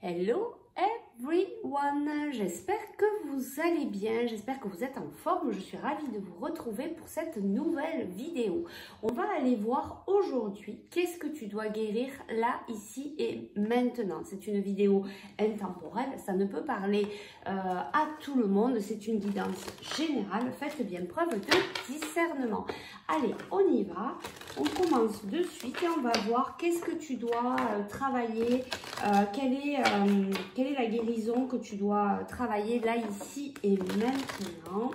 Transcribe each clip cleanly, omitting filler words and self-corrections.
Hello everyone, j'espère que vous allez bien, j'espère que vous êtes en forme, je suis ravie de vous retrouver pour cette nouvelle vidéo. On va aller voir aujourd'hui qu'est-ce que tu dois guérir là, ici et maintenant. C'est une vidéo intemporelle, ça ne peut parler à tout le monde, c'est une guidance générale, faites bien preuve de discernement. Allez, on y va, on commence de suite et on va voir qu'est-ce que tu dois travailler, quelle est la guérison que tu dois travailler là, ici et maintenant.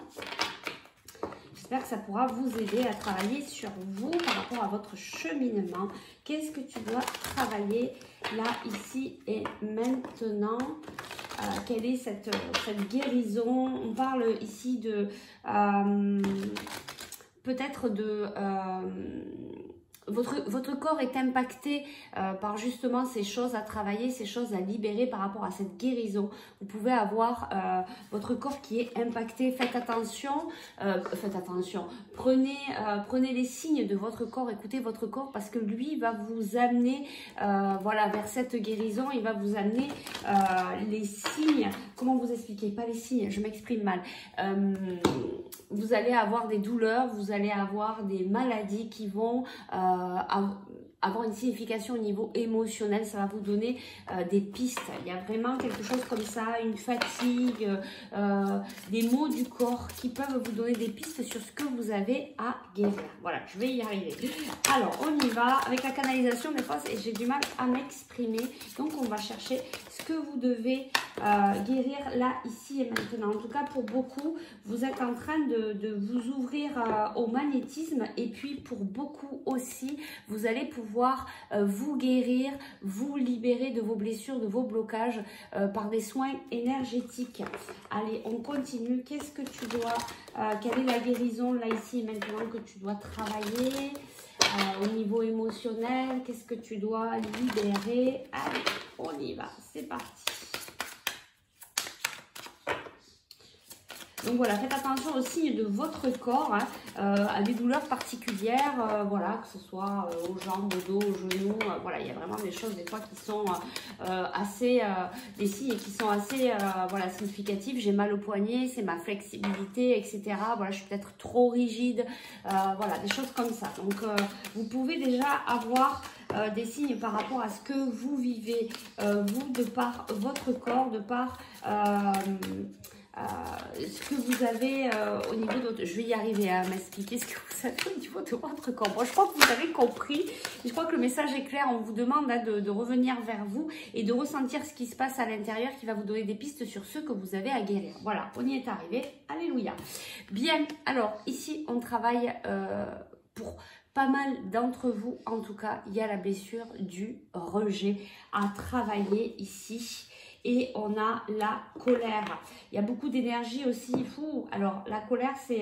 J'espère que ça pourra vous aider à travailler sur vous par rapport à votre cheminement. Qu'est-ce que tu dois travailler là, ici et maintenant? Quelle est cette guérison? On parle ici de... peut-être de... Votre corps est impacté par justement ces choses à travailler, ces choses à libérer par rapport à cette guérison. Vous pouvez avoir votre corps qui est impacté. Faites attention. Prenez les signes de votre corps. Écoutez votre corps parce que lui va vous amener voilà, vers cette guérison. Il va vous amener les signes. Comment vous expliquer? Pas les signes, je m'exprime mal. Vous allez avoir des douleurs, vous allez avoir des maladies qui vont avoir une signification au niveau émotionnel. Ça va vous donner des pistes. Il y a vraiment quelque chose comme ça, une fatigue, des maux du corps qui peuvent vous donner des pistes sur ce que vous avez à guérir. Voilà, je vais y arriver. Alors, on y va. Avec la canalisation, des fois, j'ai du mal à m'exprimer. Donc, on va chercher ce que vous devez guérir là, ici et maintenant. En tout cas, pour beaucoup, vous êtes en train de vous ouvrir au magnétisme. Et puis, pour beaucoup aussi, vous allez pouvoir vous guérir, vous libérer de vos blessures, de vos blocages par des soins énergétiques. Allez, on continue. Qu'est-ce que tu dois, quelle est la guérison là, ici et maintenant que tu dois travailler au niveau émotionnel? Qu'est-ce que tu dois libérer? Allez, on y va. C'est parti. Donc voilà, faites attention aux signes de votre corps, hein, à des douleurs particulières, voilà, que ce soit aux jambes, au dos, aux genoux, voilà, il y a vraiment des choses des fois qui sont assez, des signes qui sont assez, voilà, significatifs. J'ai mal au poignet, c'est ma flexibilité, etc. Voilà, je suis peut-être trop rigide, voilà, des choses comme ça. Donc vous pouvez déjà avoir des signes par rapport à ce que vous vivez, vous, de par votre corps, de par... ce que vous avez au niveau de votre... Je vais y arriver à m'expliquer ce que vous avez au niveau de votre corps. Bon, je crois que vous avez compris. Je crois que le message est clair. On vous demande là, de revenir vers vous et de ressentir ce qui se passe à l'intérieur qui va vous donner des pistes sur ce que vous avez à guérir. Voilà, on y est arrivé. Alléluia. Bien, alors ici, on travaille pour... Pas mal d'entre vous, en tout cas, il y a la blessure du rejet à travailler ici. Et on a la colère. Il y a beaucoup d'énergie aussi. Fou. Alors, la colère, c'est,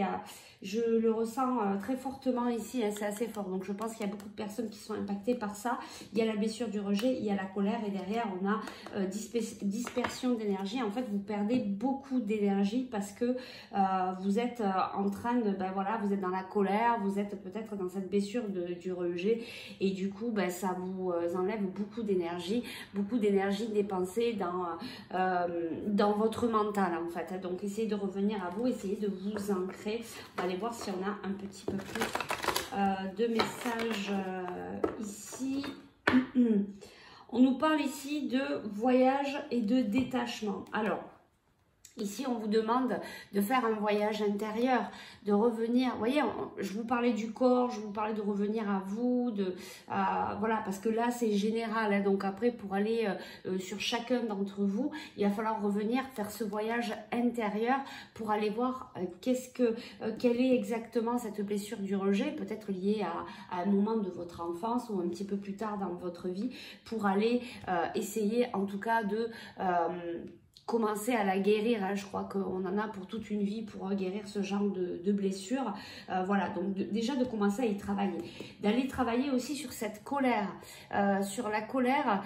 je le ressens très fortement ici. Hein, c'est assez fort. Donc, je pense qu'il y a beaucoup de personnes qui sont impactées par ça. Il y a la blessure du rejet, il y a la colère. Et derrière, on a dispersion d'énergie. En fait, vous perdez beaucoup d'énergie parce que vous êtes en train de... Ben voilà, vous êtes dans la colère. Vous êtes peut-être dans cette blessure du rejet. Et du coup, ben, ça vous enlève beaucoup d'énergie dépensée dans votre mental en fait. Donc essayez de revenir à vous, essayez de vous ancrer. On va aller voir si on a un petit peu plus de messages ici. On nous parle ici de voyage et de détachement. Alors ici, on vous demande de faire un voyage intérieur, de revenir. Vous voyez, je vous parlais du corps, je vous parlais de revenir à vous, voilà, parce que là, c'est général. Hein, donc après, pour aller sur chacun d'entre vous, il va falloir revenir, faire ce voyage intérieur pour aller voir quelle est exactement cette blessure du rejet, peut-être liée à un moment de votre enfance ou un petit peu plus tard dans votre vie, pour aller essayer en tout cas de... commencer à la guérir, hein. Je crois qu'on en a pour toute une vie pour guérir ce genre de blessures. Voilà, donc déjà de commencer à y travailler. D'aller travailler aussi sur cette colère. Sur la colère,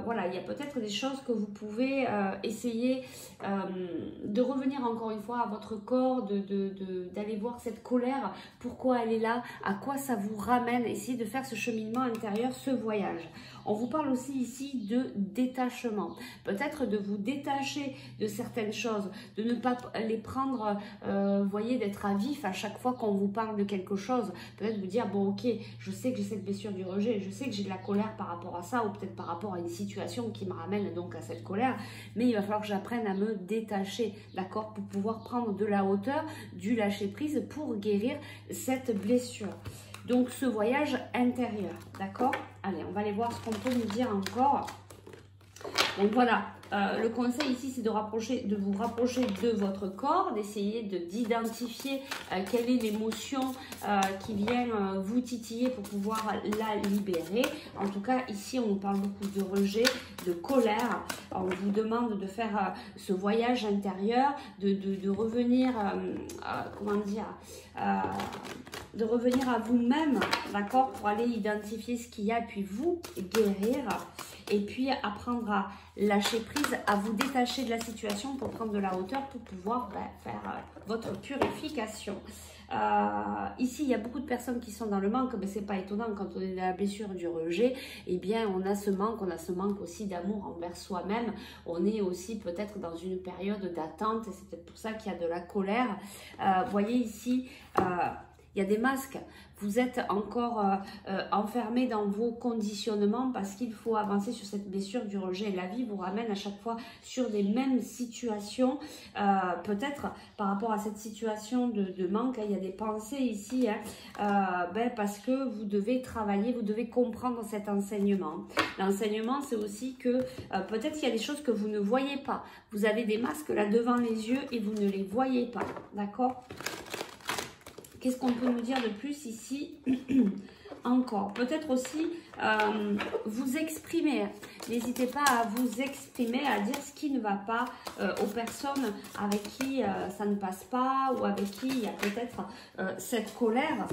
voilà, il y a peut-être des choses que vous pouvez essayer de revenir encore une fois à votre corps, d'aller voir cette colère, pourquoi elle est là, à quoi ça vous ramène, essayer de faire ce cheminement intérieur, ce voyage. On vous parle aussi ici de détachement. Peut-être de vous détacher de certaines choses, de ne pas les prendre, vous voyez, d'être à vif à chaque fois qu'on vous parle de quelque chose. Peut-être vous dire, bon ok, je sais que j'ai cette blessure du rejet, je sais que j'ai de la colère par rapport à ça, ou peut-être par rapport à une situation qui me ramène donc à cette colère, mais il va falloir que j'apprenne à me détacher, d'accord, pour pouvoir prendre de la hauteur, du lâcher prise pour guérir cette blessure. Donc ce voyage intérieur, d'accord. Allez, on va aller voir ce qu'on peut nous dire encore. Donc voilà, le conseil ici, c'est de vous rapprocher de votre corps, d'essayer d'identifier quelle est l'émotion qui vient vous titiller pour pouvoir la libérer. En tout cas, ici, on nous parle beaucoup de rejet, de colère. On vous demande de faire ce voyage intérieur, de revenir, comment dire, de revenir à vous-même, d'accord, pour aller identifier ce qu'il y a, puis vous guérir. Et puis apprendre à lâcher prise, à vous détacher de la situation pour prendre de la hauteur, pour pouvoir faire votre purification. Ici, il y a beaucoup de personnes qui sont dans le manque, mais c'est pas étonnant quand on est dans la blessure du rejet. Eh bien, on a ce manque aussi d'amour envers soi-même. On est aussi peut-être dans une période d'attente, et c'est peut-être pour ça qu'il y a de la colère. Vous voyez ici, il y a des masques. Vous êtes encore enfermé dans vos conditionnements parce qu'il faut avancer sur cette blessure du rejet. La vie vous ramène à chaque fois sur des mêmes situations. Peut-être par rapport à cette situation de manque, hein, il y a des pensées ici, hein, parce que vous devez travailler, vous devez comprendre cet enseignement. L'enseignement, c'est aussi que peut-être qu'il y a des choses que vous ne voyez pas. Vous avez des masques là devant les yeux et vous ne les voyez pas. D'accord ? Qu'est-ce qu'on peut nous dire de plus ici encore? Peut-être aussi vous exprimer. N'hésitez pas à vous exprimer, à dire ce qui ne va pas aux personnes avec qui ça ne passe pas ou avec qui il y a peut-être cette colère.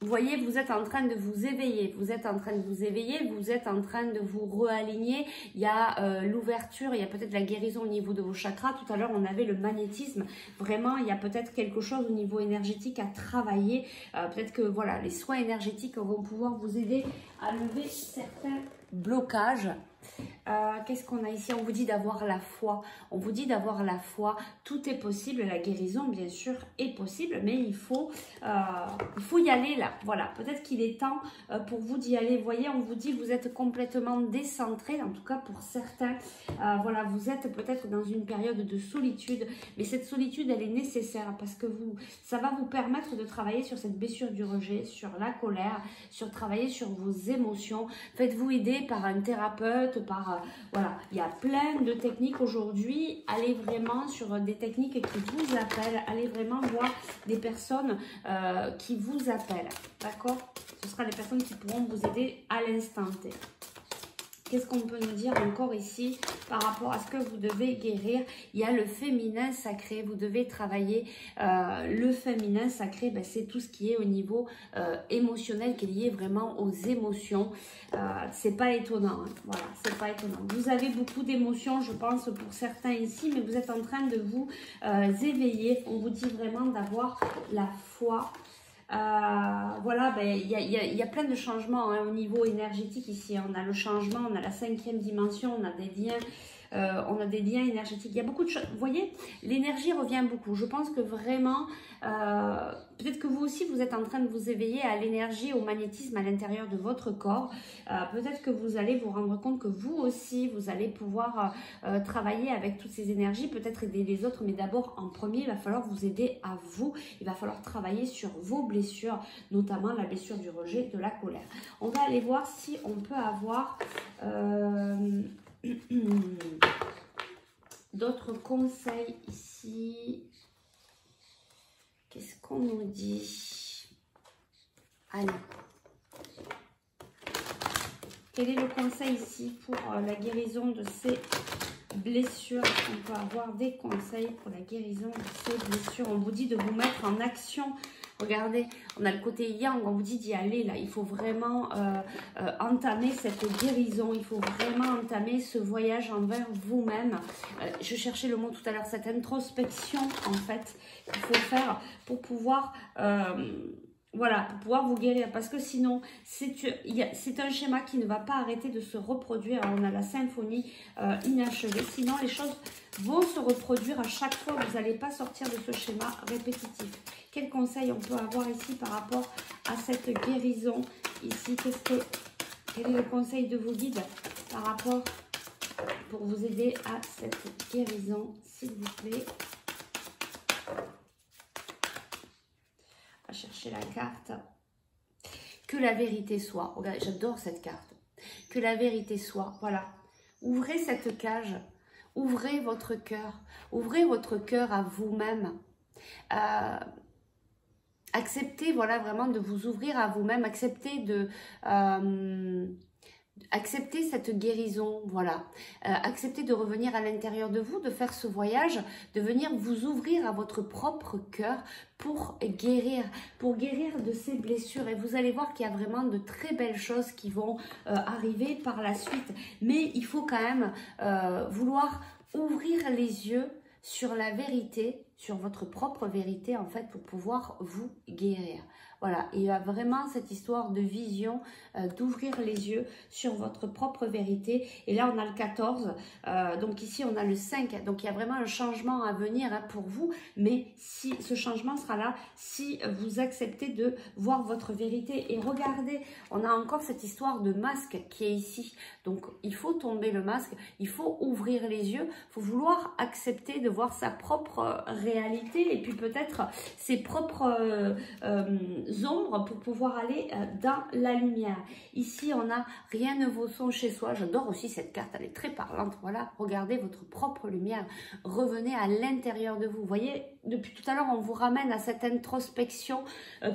Vous voyez, vous êtes en train de vous éveiller, vous êtes en train de vous éveiller, vous êtes en train de vous réaligner. Il y a l'ouverture, il y a peut-être la guérison au niveau de vos chakras. Tout à l'heure, on avait le magnétisme. Vraiment, il y a peut-être quelque chose au niveau énergétique à travailler. Peut-être que voilà, les soins énergétiques vont pouvoir vous aider à lever certains blocages. Qu'est-ce qu'on a ici? On vous dit d'avoir la foi. On vous dit d'avoir la foi. Tout est possible. La guérison, bien sûr, est possible, mais il faut y aller là. Voilà. Peut-être qu'il est temps pour vous d'y aller. Vous voyez, on vous dit vous êtes complètement décentré. En tout cas, pour certains, voilà, vous êtes peut-être dans une période de solitude, mais cette solitude, elle est nécessaire parce que ça va vous permettre de travailler sur cette blessure du rejet, sur la colère, sur travailler sur vos émotions. Faites-vous aider par un thérapeute, voilà, il y a plein de techniques aujourd'hui. Allez vraiment sur des techniques qui vous appellent, allez vraiment voir des personnes qui vous appellent, d'accord? Ce sera les personnes qui pourront vous aider à l'instant T. Qu'est-ce qu'on peut nous dire encore ici par rapport à ce que vous devez guérir? Il y a le féminin sacré, vous devez travailler le féminin sacré, c'est tout ce qui est au niveau émotionnel, qui est lié vraiment aux émotions. C'est pas étonnant, hein. Voilà, c'est pas étonnant. Vous avez beaucoup d'émotions, je pense, pour certains ici, mais vous êtes en train de vous éveiller. On vous dit vraiment d'avoir la foi. Voilà, il y a plein de changements hein, au niveau énergétique ici. On a le changement, on a la 5e dimension, on a des liens, énergétiques. Il y a beaucoup de choses. Vous voyez, l'énergie revient beaucoup. Je pense que vraiment, peut-être que vous aussi, vous êtes en train de vous éveiller à l'énergie, au magnétisme à l'intérieur de votre corps. Peut-être que vous allez vous rendre compte que vous aussi, vous allez pouvoir travailler avec toutes ces énergies, peut-être aider les autres, mais d'abord, en premier, il va falloir vous aider à vous. Il va falloir travailler sur vos blessures, notamment la blessure du rejet, de la colère. On va aller voir si on peut avoir d'autres conseils ici. Qu'est-ce qu'on nous dit? Allez. Quel est le conseil ici pour la guérison de ces blessures? On peut avoir des conseils pour la guérison de ces blessures. On vous dit de vous mettre en action. Regardez, on a le côté yang, on vous dit d'y aller là. Il faut vraiment entamer cette guérison. Il faut vraiment entamer ce voyage envers vous-même. Je cherchais le mot tout à l'heure, cette introspection en fait qu'il faut faire pour pouvoir Voilà, pour pouvoir vous guérir. Parce que sinon, c'est un schéma qui ne va pas arrêter de se reproduire. On a la symphonie inachevée. Sinon, les choses vont se reproduire à chaque fois. Vous n'allez pas sortir de ce schéma répétitif. Quel conseil on peut avoir ici par rapport à cette guérison? Ici, quel est le conseil de vos guides par rapport pour vous aider à cette guérison, s'il vous plaît? À chercher la carte. Que la vérité soit. Regardez, j'adore cette carte. Que la vérité soit. Voilà. Ouvrez cette cage. Ouvrez votre cœur. Ouvrez votre cœur à vous-même. Acceptez, voilà, vraiment de vous ouvrir à vous-même. Acceptez de... acceptez cette guérison, voilà. Acceptez de revenir à l'intérieur de vous, de faire ce voyage, de venir vous ouvrir à votre propre cœur pour guérir de ces blessures. Et vous allez voir qu'il y a vraiment de très belles choses qui vont arriver par la suite. Mais il faut quand même vouloir ouvrir les yeux sur la vérité, sur votre propre vérité en fait, pour pouvoir vous guérir. Voilà, et il y a vraiment cette histoire de vision, d'ouvrir les yeux sur votre propre vérité. Et là, on a le 14, donc ici, on a le 5. Donc, il y a vraiment un changement à venir hein, pour vous. Mais si ce changement sera là, si vous acceptez de voir votre vérité. Et regardez, on a encore cette histoire de masque qui est ici. Donc, il faut tomber le masque, il faut ouvrir les yeux, il faut vouloir accepter de voir sa propre réalité et puis peut-être ses propres ombres pour pouvoir aller dans la lumière. Ici, on a rien ne vaut son chez soi. J'adore aussi cette carte, elle est très parlante. Voilà, regardez votre propre lumière. Revenez à l'intérieur de vous. Vous voyez, depuis tout à l'heure, on vous ramène à cette introspection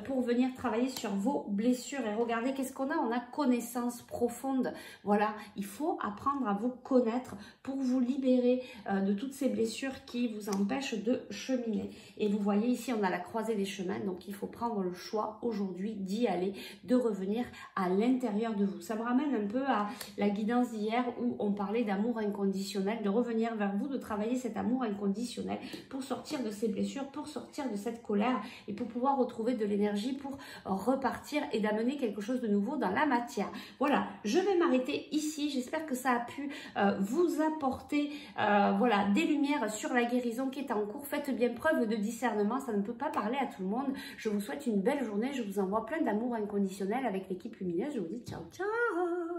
pour venir travailler sur vos blessures. Et regardez, qu'est-ce qu'on a? On a connaissance profonde. Voilà, il faut apprendre à vous connaître pour vous libérer de toutes ces blessures qui vous empêchent de cheminer. Et vous voyez ici, on a la croisée des chemins. Donc, il faut prendre le choix aujourd'hui d'y aller, de revenir à l'intérieur de vous. Ça me ramène un peu à la guidance d'hier où on parlait d'amour inconditionnel, de revenir vers vous, de travailler cet amour inconditionnel pour sortir de ces blessures, pour sortir de cette colère et pour pouvoir retrouver de l'énergie pour repartir et d'amener quelque chose de nouveau dans la matière. Voilà, je vais m'arrêter ici. J'espère que ça a pu vous apporter voilà, des lumières sur la guérison qui est en cours. Faites bien preuve de discernement, ça ne peut pas parler à tout le monde. Je vous souhaite une belle journée, je vous envoie plein d'amour inconditionnel avec l'équipe lumineuse. Je vous dis ciao, ciao!